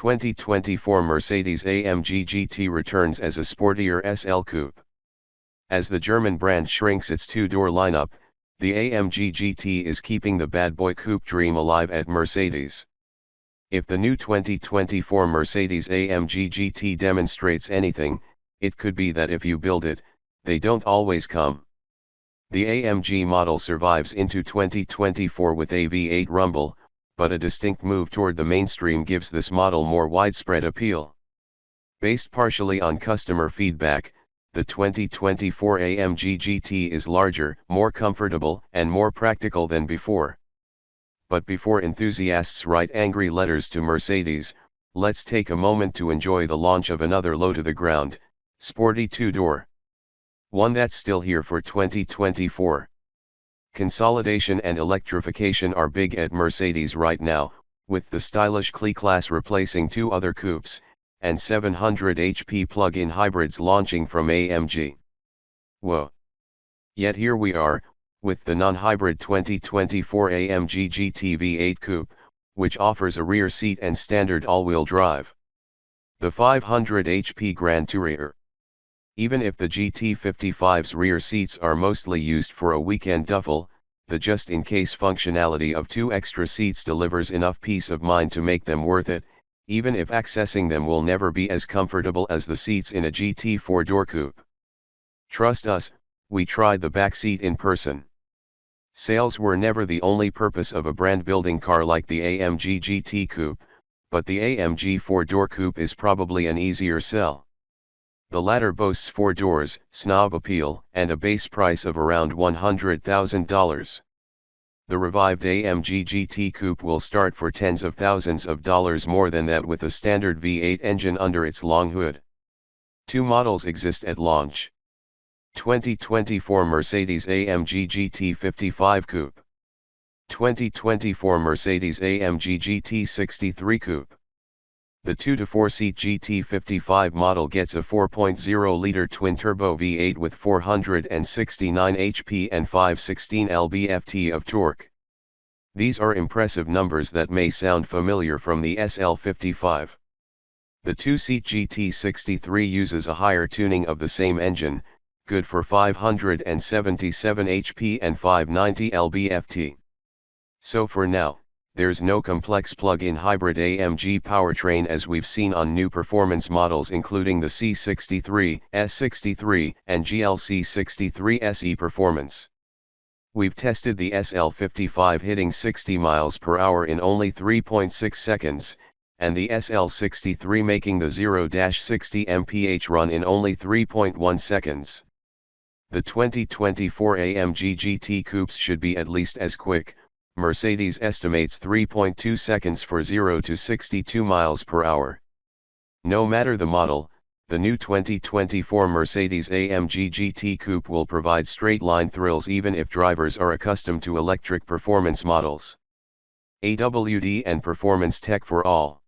2024 Mercedes-AMG GT returns as a sportier SL coupe. As the German brand shrinks its two-door lineup, the AMG GT is keeping the bad boy coupe dream alive at Mercedes. If the new 2024 Mercedes-AMG GT demonstrates anything, it could be that if you build it, they don't always come. The AMG model survives into 2024 with a V8 rumble, but a distinct move toward the mainstream gives this model more widespread appeal. Based partially on customer feedback, the 2024 AMG GT is larger, more comfortable, and more practical than before. But before enthusiasts write angry letters to Mercedes, let's take a moment to enjoy the launch of another low-to-the-ground, sporty two-door. One that's still here for 2024. Consolidation and electrification are big at Mercedes right now, with the stylish C-Class replacing two other coupes, and 700 HP plug-in hybrids launching from AMG. Whoa! Yet here we are, with the non-hybrid 2024 AMG GT V8 Coupe, which offers a rear seat and standard all-wheel drive. The 500 HP Grand Tourer. Even if the GT55's rear seats are mostly used for a weekend duffel, the just-in-case functionality of two extra seats delivers enough peace of mind to make them worth it, even if accessing them will never be as comfortable as the seats in a GT four-door coupe. Trust us, we tried the back seat in person. Sales were never the only purpose of a brand-building car like the AMG GT Coupe, but the AMG four-door coupe is probably an easier sell. The latter boasts 4 doors, snob appeal, and a base price of around $100,000. The revived AMG GT Coupe will start for tens of thousands of dollars more than that with a standard V8 engine under its long hood. Two models exist at launch. 2024 Mercedes-AMG GT55 Coupe. 2024 Mercedes-AMG GT63 Coupe. The 2-to-4-seat GT55 model gets a 4.0-liter twin-turbo V8 with 469 HP and 516 lb-ft of torque. These are impressive numbers that may sound familiar from the SL55. The 2-seat GT63 uses a higher tuning of the same engine, good for 577 HP and 590 lb-ft. So for now, there's no complex plug-in hybrid AMG powertrain as we've seen on new performance models including the C63, S63, and GLC 63 SE Performance. We've tested the SL55 hitting 60 miles per hour in only 3.6 seconds, and the SL63 making the 0-60 mph run in only 3.1 seconds. The 2024 AMG GT Coupes should be at least as quick. Mercedes estimates 3.2 seconds for 0 to 62 miles per hour. No matter the model, the new 2024 Mercedes-AMG GT Coupe will provide straight-line thrills even if drivers are accustomed to electric performance models. AWD and performance tech for all.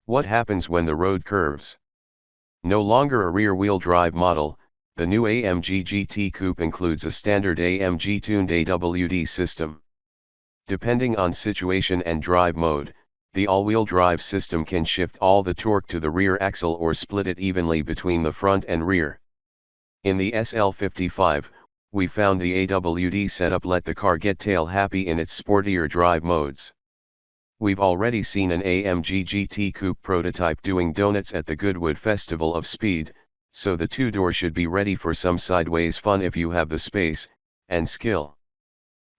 What happens when the road curves? No longer a rear-wheel drive model, the new AMG GT Coupe includes a standard AMG-tuned AWD system. Depending on situation and drive mode, the all-wheel drive system can shift all the torque to the rear axle or split it evenly between the front and rear. In the SL55, we found the AWD setup let the car get tail-happy in its sportier drive modes. We've already seen an AMG GT Coupe prototype doing donuts at the Goodwood Festival of Speed, so the two-door should be ready for some sideways fun if you have the space and skill.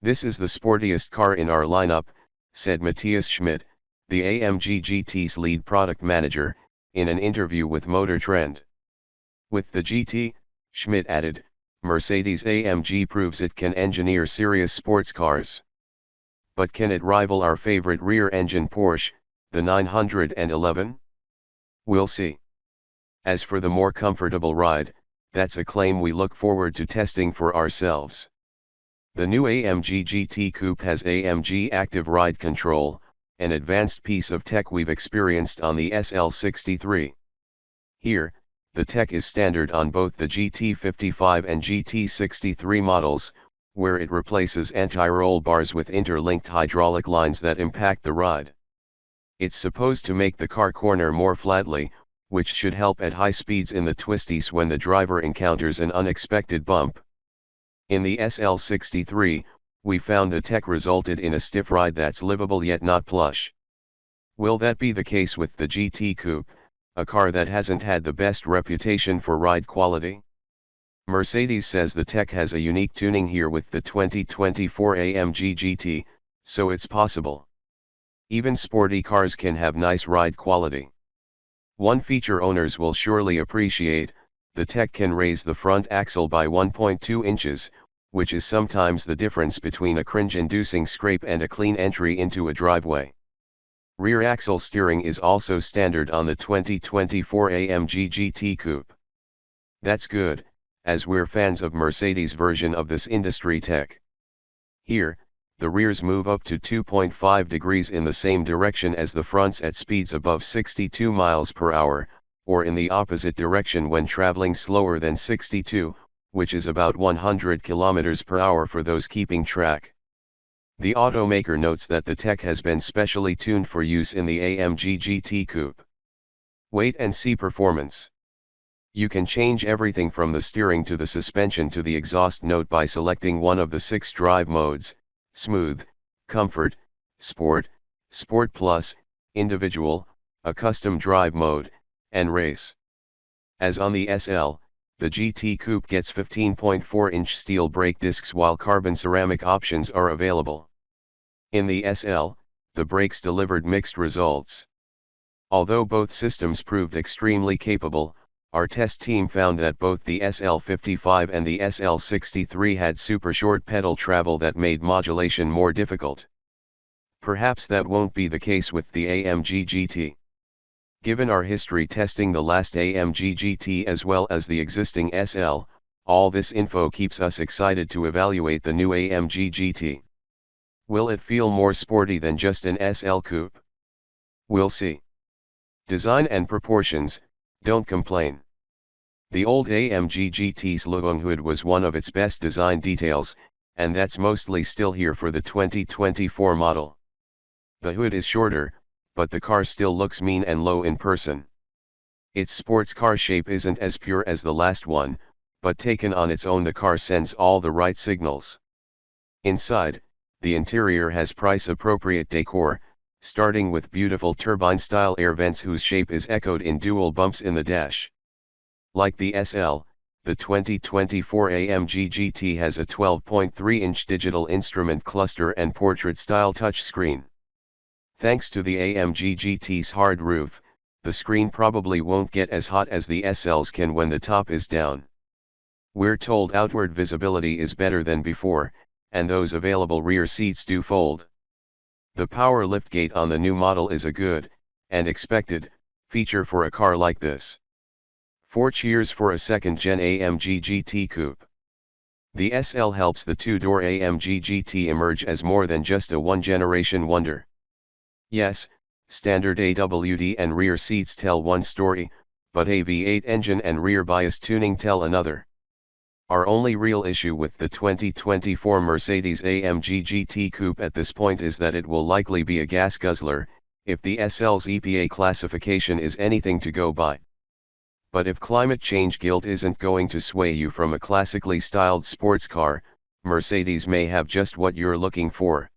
This is the sportiest car in our lineup, said Matthias Schmidt, the AMG GT's lead product manager, in an interview with Motor Trend. With the GT, Schmidt added, Mercedes-AMG proves it can engineer serious sports cars. But can it rival our favorite rear-engine Porsche, the 911? We'll see. As for the more comfortable ride, that's a claim we look forward to testing for ourselves. The new AMG GT Coupe has AMG Active Ride Control, an advanced piece of tech we've experienced on the SL63. Here, the tech is standard on both the GT55 and GT63 models, where it replaces anti-roll bars with interlinked hydraulic lines that impact the ride. It's supposed to make the car corner more flatly, which should help at high speeds in the twisties when the driver encounters an unexpected bump. In the SL63, we found the tech resulted in a stiff ride that's livable yet not plush. Will that be the case with the GT Coupe, a car that hasn't had the best reputation for ride quality? Mercedes says the tech has a unique tuning here with the 2024 AMG GT, so it's possible. Even sporty cars can have nice ride quality. One feature owners will surely appreciate: the tech can raise the front axle by 1.2 inches, which is sometimes the difference between a cringe-inducing scrape and a clean entry into a driveway. Rear axle steering is also standard on the 2024 AMG GT Coupe. That's good, as we're fans of Mercedes' version of this industry tech. Here, the rears move up to 2.5 degrees in the same direction as the fronts at speeds above 62 miles per hour, or in the opposite direction when traveling slower than 62, which is about 100 kilometers per hour for those keeping track. The automaker notes that the tech has been specially tuned for use in the AMG GT Coupe. Wait and see performance. You can change everything from the steering to the suspension to the exhaust note by selecting one of the 6 drive modes: Smooth, Comfort, Sport, Sport Plus, Individual, a custom drive mode, and Race. As on the SL, the GT Coupe gets 15.4-inch steel brake discs while carbon ceramic options are available. In the SL, the brakes delivered mixed results. Although both systems proved extremely capable, our test team found that both the SL55 and the SL63 had super short pedal travel that made modulation more difficult. Perhaps that won't be the case with the AMG GT. Given our history testing the last AMG GT as well as the existing SL, all this info keeps us excited to evaluate the new AMG GT. Will it feel more sporty than just an SL coupe? We'll see. Design and proportions, don't complain. The old AMG GT's long hood was one of its best design details, and that's mostly still here for the 2024 model. The hood is shorter, but the car still looks mean and low in person. Its sports car shape isn't as pure as the last one, but taken on its own the car sends all the right signals. Inside, the interior has price-appropriate decor, starting with beautiful turbine-style air vents whose shape is echoed in dual bumps in the dash. Like the SL, the 2024 AMG GT has a 12.3-inch digital instrument cluster and portrait-style touchscreen. Thanks to the AMG GT's hard roof, the screen probably won't get as hot as the SL's can when the top is down. We're told outward visibility is better than before, and those available rear seats do fold. The power liftgate on the new model is a good, and expected, feature for a car like this. 4 cheers for a second-gen AMG GT Coupe. The SL helps the two-door AMG GT emerge as more than just a one-generation wonder. Yes, standard AWD and rear seats tell one story, but a V8 engine and rear bias tuning tell another. Our only real issue with the 2024 Mercedes-AMG GT Coupe at this point is that it will likely be a gas guzzler, if the SL's EPA classification is anything to go by. But if climate change guilt isn't going to sway you from a classically styled sports car, Mercedes may have just what you're looking for.